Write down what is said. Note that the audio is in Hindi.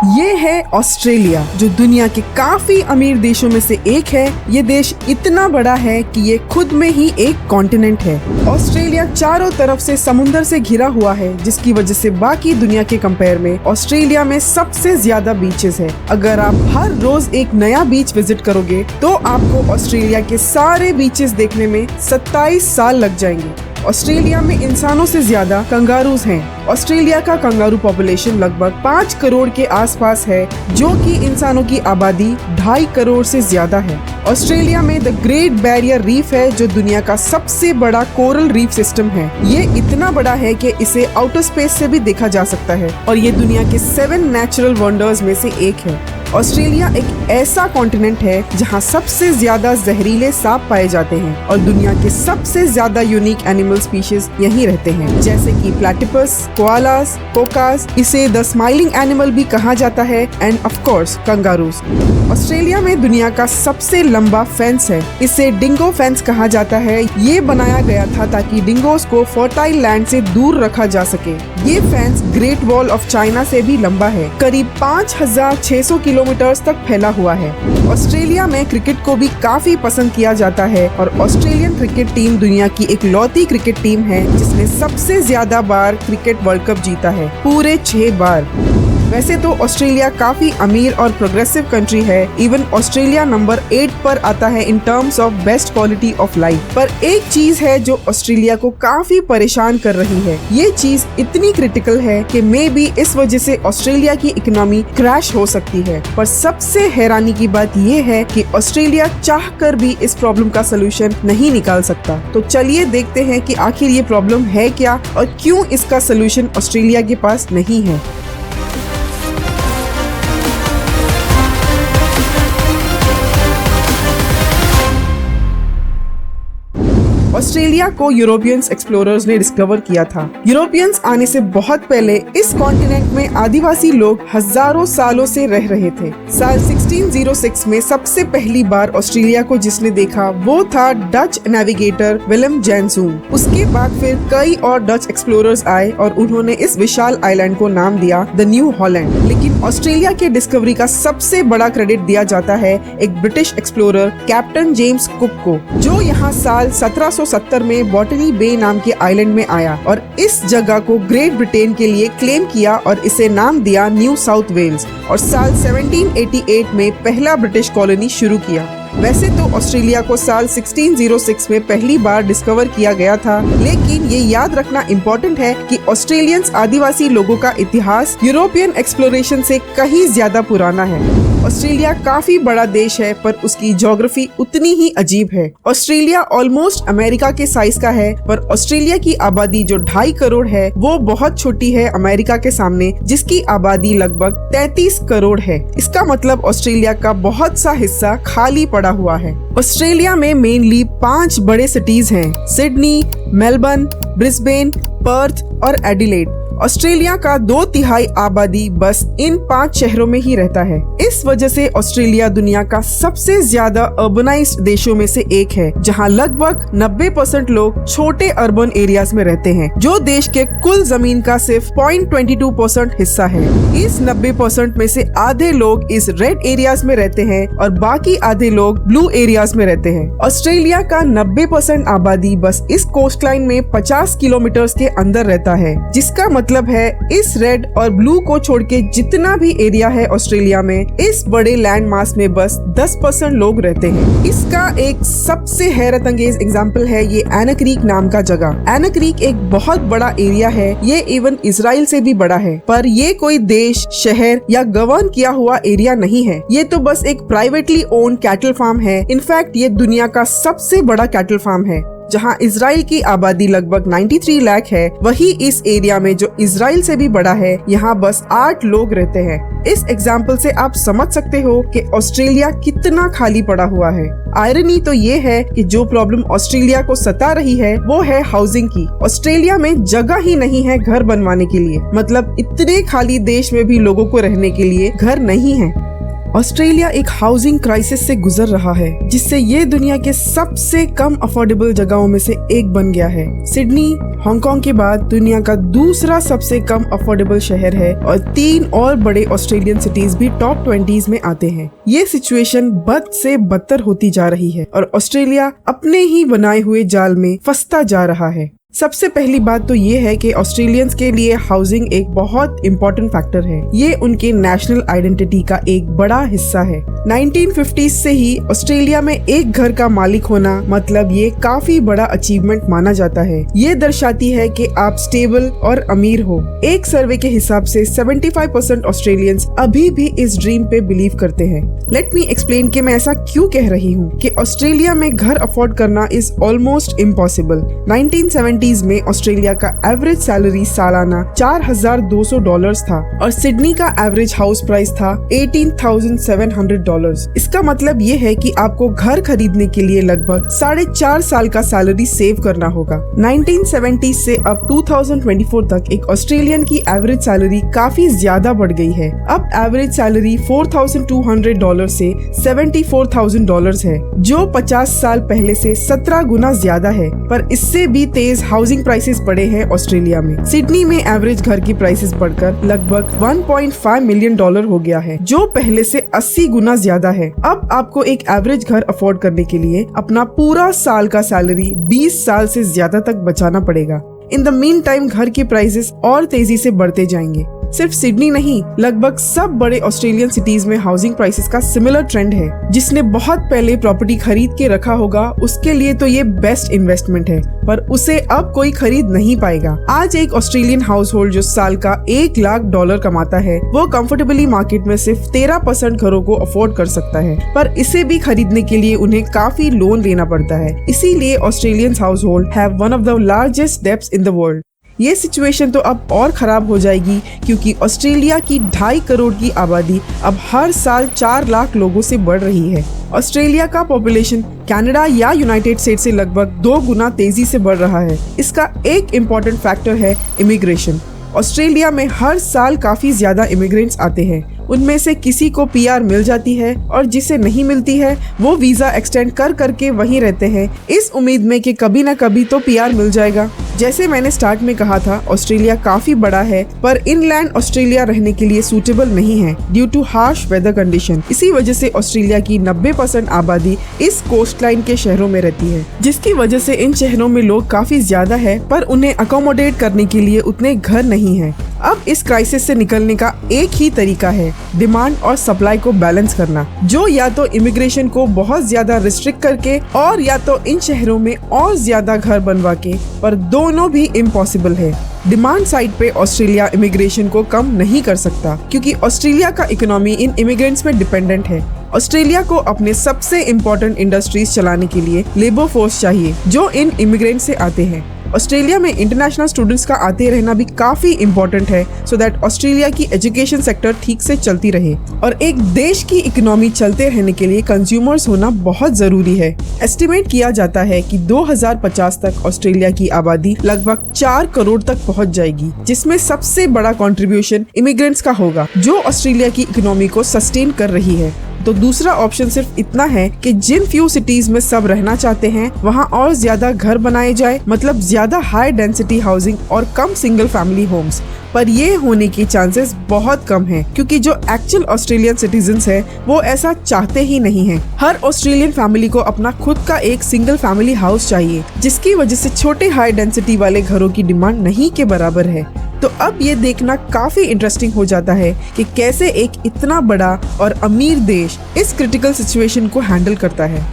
ये है ऑस्ट्रेलिया, जो दुनिया के काफी अमीर देशों में से एक है। ये देश इतना बड़ा है कि ये खुद में ही एक कॉन्टिनेंट है। ऑस्ट्रेलिया चारों तरफ से समुंदर से घिरा हुआ है, जिसकी वजह से बाकी दुनिया के कंपेयर में ऑस्ट्रेलिया में सबसे ज्यादा बीचेस है। अगर आप हर रोज एक नया बीच विजिट करोगे तो आपको ऑस्ट्रेलिया के सारे बीचेस देखने में 27 साल लग जाएंगे। ऑस्ट्रेलिया में इंसानों से ज्यादा कंगारूज हैं। ऑस्ट्रेलिया का कंगारू पॉपुलेशन लगभग 5 करोड़ के आसपास है, जो कि इंसानों की आबादी 2.5 करोड़ से ज्यादा है। ऑस्ट्रेलिया में द ग्रेट बैरियर रीफ है, जो दुनिया का सबसे बड़ा कोरल रीफ सिस्टम है। ये इतना बड़ा है कि इसे आउटर स्पेस से भी देखा जा सकता है और ये दुनिया के 7 नेचुरल वंडर्स में से एक है। ऑस्ट्रेलिया एक ऐसा कॉन्टिनेंट है जहां सबसे ज्यादा जहरीले सांप पाए जाते हैं और दुनिया के सबसे ज्यादा यूनिक एनिमल स्पीशीज यहीं रहते हैं, जैसे कि प्लैटिपस, कोआलास, कोकास, इसे द स्माइलिंग एनिमल भी कहा जाता है, end of course kangaroos. Australia में दुनिया का सबसे लंबा फेंस है, इसे डिंगो फेंस कहा जाता है। ये बनाया गया था ताकि डिंगोस को फर्टाइल लैंड से दूर रखा जा सके। ये fence great wall of China से भी लंबा है, करीब 5600 किलोमीटर तक फैला हुआ है। ऑस्ट्रेलिया में क्रिकेट को भी काफी पसंद किया जाता है और ऑस्ट्रेलियन क्रिकेट टीम दुनिया की इकलौती क्रिकेट टीम है जिसने सबसे ज्यादा बार क्रिकेट वर्ल्ड कप जीता है, पूरे 6 बार। वैसे तो ऑस्ट्रेलिया काफी अमीर और प्रोग्रेसिव कंट्री है। इवन ऑस्ट्रेलिया नंबर 8 पर आता है in terms of best quality of life. पर एक चीज है जो ऑस्ट्रेलिया को काफी परेशान कर रही है। ये चीज इतनी क्रिटिकल है कि मे बी इस वजह से ऑस्ट्रेलिया की इकोनॉमी क्रैश हो सकती है। पर सबसे हैरानी की बात ये है कि ऑस्ट्रेलिया चाह कर भी इस प्रॉब्लम का सोल्यूशन नहीं निकाल सकता। तो चलिए देखते हैं कि आखिर ये प्रॉब्लम है क्या और क्यों इसका सोल्यूशन ऑस्ट्रेलिया के पास नहीं है। ऑस्ट्रेलिया को यूरोपियंस एक्सप्लोरर्स ने डिस्कवर किया था। यूरोपियंस आने से बहुत पहले इस कॉन्टिनेंट में आदिवासी लोग हजारों सालों से रह रहे थे। साल 1606 में सबसे पहली बार ऑस्ट्रेलिया को जिसने देखा वो था डच नेविगेटर विलेम जैनसूम। उसके बाद फिर कई और डच एक्सप्लोरर्स आए और उन्होंने इस विशाल आइलैंड को नाम दिया द न्यू हॉलैंड। लेकिन ऑस्ट्रेलिया के डिस्कवरी का सबसे बड़ा क्रेडिट दिया जाता है एक British explorer captain James cook को, जो यहाँ साल 1770 में बॉटनी बे नाम के आइलैंड में आया और इस जगह को ग्रेट ब्रिटेन के लिए क्लेम किया और इसे नाम दिया न्यू साउथ वेल्स और साल 1788 में पहला ब्रिटिश कॉलोनी शुरू किया। वैसे तो ऑस्ट्रेलिया को साल 1606 में पहली बार डिस्कवर किया गया था, लेकिन ये याद रखना इम्पोर्टेंट है कि ऑस्ट्रेलियंस आदिवासी लोगों का इतिहास यूरोपियन एक्सप्लोरेशन से कहीं ज्यादा पुराना है। ऑस्ट्रेलिया काफी बड़ा देश है, पर उसकी ज्योग्राफी उतनी ही अजीब है। ऑस्ट्रेलिया ऑलमोस्ट अमेरिका के साइज का है, पर ऑस्ट्रेलिया की आबादी जो 2.5 करोड़ है वो बहुत छोटी है अमेरिका के सामने, जिसकी आबादी लगभग 33 करोड़ है। इसका मतलब ऑस्ट्रेलिया का बहुत सा हिस्सा खाली पड़ा हुआ है। ऑस्ट्रेलिया में मेनली 5 बड़े सिटीज हैं, सिडनी, मेलबर्न, ब्रिस्बेन, पर्थ और एडिलेड। ऑस्ट्रेलिया का 2/3 आबादी बस इन 5 शहरों में ही रहता है। इस वजह से ऑस्ट्रेलिया दुनिया का सबसे ज्यादा अर्बनाइज्ड देशों में से एक है, जहां लगभग 90% लोग छोटे अर्बन एरियाज में रहते हैं, जो देश के कुल जमीन का सिर्फ 0.22% हिस्सा है। इस 90% में से आधे लोग इस रेड एरियाज में रहते हैं और बाकी आधे लोग ब्लू एरियाज में रहते हैं। ऑस्ट्रेलिया का 90% आबादी बस इस कोस्ट लाइन में 50 किलोमीटर के अंदर रहता है, जिसका मतलब है इस रेड और ब्लू को छोड़ के जितना भी एरिया है ऑस्ट्रेलिया में, इस बड़े लैंड मास में बस 10% लोग रहते हैं। इसका एक सबसे हैरत अंगेज एग्जाम्पल है ये एना क्रीक नाम का जगह। एना क्रीक एक बहुत बड़ा एरिया है, ये इवन इजराइल से भी बड़ा है, पर ये कोई देश, शहर या गवर्न किया हुआ एरिया नहीं है। ये तो बस एक प्राइवेटली ओन कैटल फार्म है। इनफैक्ट ये दुनिया का सबसे बड़ा कैटल फार्म है। जहां इजराइल की आबादी लगभग 93 लाख है, वही इस एरिया में जो इजराइल से भी बड़ा है, यहाँ बस 8 लोग रहते हैं। इस एग्जाम्पल से आप समझ सकते हो कि ऑस्ट्रेलिया कितना खाली पड़ा हुआ है। आयरनी तो ये है कि जो प्रॉब्लम ऑस्ट्रेलिया को सता रही है वो है हाउसिंग की। ऑस्ट्रेलिया में जगह ही नहीं है घर बनवाने के लिए, मतलब इतने खाली देश में भी लोगों को रहने के लिए घर नहीं है। ऑस्ट्रेलिया एक हाउसिंग क्राइसिस से गुजर रहा है, जिससे ये दुनिया के सबसे कम अफोर्डेबल जगहों में से एक बन गया है। सिडनी हांगकांग के बाद दुनिया का दूसरा सबसे कम अफोर्डेबल शहर है और 3 और बड़े ऑस्ट्रेलियन सिटीज भी टॉप 20s में आते हैं। ये सिचुएशन बद से बदतर होती जा रही है और ऑस्ट्रेलिया अपने ही बनाए हुए जाल में फंसता जा रहा है। सबसे पहली बात तो ये है कि ऑस्ट्रेलियंस के लिए हाउसिंग एक बहुत इम्पोर्टेंट फैक्टर है। ये उनके नेशनल आइडेंटिटी का एक बड़ा हिस्सा है। 1950s से ही ऑस्ट्रेलिया में एक घर का मालिक होना मतलब ये काफी बड़ा अचीवमेंट माना जाता है। ये दर्शाती है कि आप स्टेबल और अमीर हो। एक सर्वे के हिसाब से 75% ऑस्ट्रेलियंस अभी भी इस ड्रीम पे बिलीव करते हैं। लेट मी एक्सप्लेन कि मैं ऐसा क्यों कह रही हूँ कि ऑस्ट्रेलिया में घर अफोर्ड करना इज ऑलमोस्ट इम्पॉसिबल। 1970s में ऑस्ट्रेलिया का एवरेज सैलरी सालाना $4,200 था और सिडनी का एवरेज हाउस प्राइस था $18,700। इसका मतलब ये है कि आपको घर खरीदने के लिए लगभग 4.5 साल का सैलरी सेव करना होगा। 1970 से अब 2024 तक एक ऑस्ट्रेलियन की एवरेज सैलरी काफी ज्यादा बढ़ गई है। अब एवरेज सैलरी $4,200 से $74,000 है, जो 50 साल पहले से 17 गुना ज्यादा है। पर इससे भी तेज हाउसिंग प्राइसेस बढ़े हैं ऑस्ट्रेलिया में। सिडनी में एवरेज घर की प्राइसेस बढ़कर लगभग $1.5 मिलियन हो गया है, जो पहले से 80 गुना ज्यादा है। अब आपको एक एवरेज घर अफोर्ड करने के लिए अपना पूरा साल का सैलरी 20 साल से ज्यादा तक बचाना पड़ेगा। इन द मीन टाइम घर के प्राइसेस और तेजी से बढ़ते जाएंगे। सिर्फ सिडनी नहीं, लगभग सब बड़े ऑस्ट्रेलियन सिटीज में हाउसिंग प्राइसेस का सिमिलर ट्रेंड है। जिसने बहुत पहले प्रॉपर्टी खरीद के रखा होगा उसके लिए तो ये बेस्ट इन्वेस्टमेंट है, पर उसे अब कोई खरीद नहीं पाएगा। आज एक ऑस्ट्रेलियन हाउस होल्ड जो साल का $1 लाख कमाता है, वो कंफर्टेबली मार्केट में सिर्फ 13% घरों को अफोर्ड कर सकता है, पर इसे भी खरीदने के लिए उन्हें काफी लोन लेना पड़ता है। इसीलिए Australian house hold have one of the largest debts in the world. ये सिचुएशन तो अब और खराब हो जाएगी क्योंकि ऑस्ट्रेलिया की 2.5 करोड़ की आबादी अब हर साल 4 लाख लोगों से बढ़ रही है। ऑस्ट्रेलिया का पॉपुलेशन कनाडा या यूनाइटेड स्टेट्स से लगभग 2 गुना तेजी से बढ़ रहा है। इसका एक इम्पॉर्टेंट फैक्टर है इमिग्रेशन। ऑस्ट्रेलिया में हर साल काफी ज्यादा इमिग्रेंट्स आते हैं। उनमें से किसी को PR मिल जाती है और जिसे नहीं मिलती है वो वीजा एक्सटेंड कर करके वहीं रहते हैं, इस उम्मीद में कि कभी ना कभी तो PR मिल जाएगा। जैसे मैंने स्टार्ट में कहा था, ऑस्ट्रेलिया काफी बड़ा है पर इनलैंड ऑस्ट्रेलिया रहने के लिए सूटेबल नहीं है due to harsh weather condition. इसी वजह से ऑस्ट्रेलिया की 90% आबादी इस कोस्ट लाइन के शहरों में रहती है, जिसकी वजह से इन शहरों में लोग काफी ज्यादा है पर उन्हें अकोमोडेट करने के लिए उतने घर नहीं है। अब इस क्राइसिस से निकलने का एक ही तरीका है, डिमांड और सप्लाई को बैलेंस करना, जो या तो इमिग्रेशन को बहुत ज्यादा रिस्ट्रिक्ट करके और या तो इन शहरों में और ज्यादा घर बनवा के, पर दोनों भी इम्पॉसिबल है। डिमांड साइड पे ऑस्ट्रेलिया इमिग्रेशन को कम नहीं कर सकता क्योंकि ऑस्ट्रेलिया का इकोनॉमी इन इमिग्रेंट्स में डिपेंडेंट है। ऑस्ट्रेलिया को अपने सबसे इम्पोर्टेंट इंडस्ट्रीज चलाने के लिए लेबर फोर्स चाहिए जो इन इमिग्रेंट से आते हैं। ऑस्ट्रेलिया में इंटरनेशनल स्टूडेंट्स का आते रहना भी काफी इम्पोर्टेंट है सो दैट ऑस्ट्रेलिया की एजुकेशन सेक्टर ठीक से चलती रहे। और एक देश की इकोनॉमी चलते रहने के लिए कंज्यूमर्स होना बहुत जरूरी है। एस्टिमेट किया जाता है कि 2050 तक ऑस्ट्रेलिया की आबादी लगभग 4 करोड़ तक पहुंच जाएगी, जिसमें सबसे बड़ा कंट्रीब्यूशन इमिग्रेंट्स का होगा जो ऑस्ट्रेलिया की इकोनॉमी को सस्टेन कर रही है। तो दूसरा ऑप्शन सिर्फ इतना है कि जिन फ्यू सिटीज में सब रहना चाहते हैं वहाँ और ज्यादा घर बनाए जाए, मतलब ज्यादा हाई डेंसिटी हाउसिंग और कम सिंगल फैमिली होम्स। पर ये होने की चांसेस बहुत कम हैं क्योंकि जो एक्चुअल ऑस्ट्रेलियन सिटीजन्स हैं वो ऐसा चाहते ही नहीं हैं। हर ऑस्ट्रेलियन फैमिली को अपना खुद का एक सिंगल फैमिली हाउस चाहिए, जिसकी वजह से छोटे हाई डेंसिटी वाले घरों की डिमांड नहीं के बराबर है। तो अब ये देखना काफी इंटरेस्टिंग हो जाता है कि कैसे एक इतना बड़ा और अमीर देश इस क्रिटिकल सिचुएशन को हैंडल करता है।